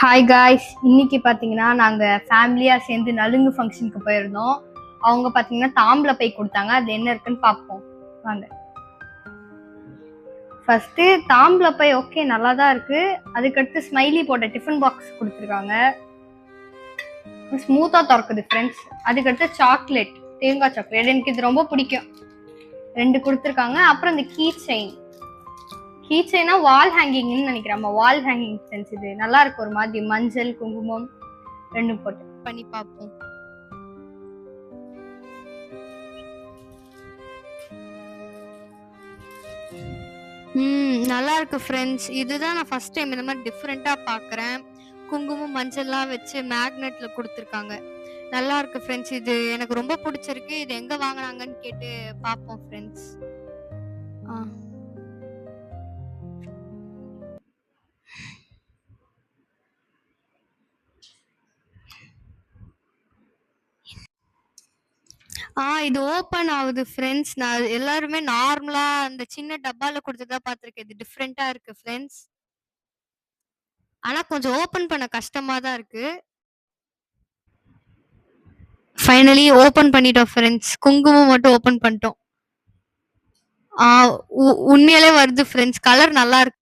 Hi guys, இன்னைக்கு பார்த்தீங்கன்னா நாங்கள் ஃபேமிலியாக சேர்ந்து நலுங்கு ஃபங்க்ஷனுக்கு போயிருந்தோம். அவங்க பார்த்தீங்கன்னா தாம்பூல பை கொடுத்தாங்க. அது என்ன இருக்குன்னு பார்ப்போம் வாங்க. ஃபர்ஸ்ட்டு தாம்பூல பை ஓகே நல்லா தான் இருக்கு. அதுக்கடுத்து ஸ்மைலி போட்ட டிஃபன் பாக்ஸ் கொடுத்துருக்காங்க. ஸ்மூத்தாக திறக்குது ஃப்ரெண்ட்ஸ். அதுக்கடுத்து சாக்லேட், தேங்காய் சாக்லேட், எனக்கு இது ரொம்ப பிடிக்கும். 2 கொடுத்துருக்காங்க. அப்புறம் இந்த கீ செயினா வால் ஹேங்கிங்னு நினைக்கிறேன். வால் ஹேங்கிங் சென்ஸ் இது நல்லா இருக்கு. ஒரு மாதிரி மஞ்சள் குங்குமம் 2 போட்டு பண்ணி பார்ப்போம். நல்லா இருக்கு ஃப்ரெண்ட்ஸ். இதுதான் நான் ஃபர்ஸ்ட் டைம் இந்த மாதிரி டிஃப்ரெண்டா பாக்குறேன். குங்குமம் மஞ்சள்லாம் வச்சு மேக்னெட்ல கொடுத்துருக்காங்க. நல்லா இருக்கு ஃப்ரெண்ட்ஸ். இது எனக்கு ரொம்ப பிடிச்சிருக்கு. இது எங்க வாங்கினாங்கன்னு கேட்டு பார்ப்போம் ஃப்ரெண்ட்ஸ். இது ஓப்பன் ஆகுது ஃப்ரெண்ட்ஸ். நான் எல்லாருமே நார்மலா அந்த சின்ன டப்பால குடுத்ததா பார்த்துருக்கேன். இது டிஃப்ரெண்டா இருக்கு ஃப்ரெண்ட்ஸ். ஆனா கொஞ்சம் ஓப்பன் பண்ண கஷ்டமா தான் இருக்கு. ஃபைனலி ஓப்பன் பண்ணிட்டோம் ஃப்ரெண்ட்ஸ். குங்குமம் மட்டும் ஓப்பன் பண்ணிட்டோம். உண்மையாலே வருது ஃப்ரெண்ட்ஸ். கலர் நல்லா இருக்கு.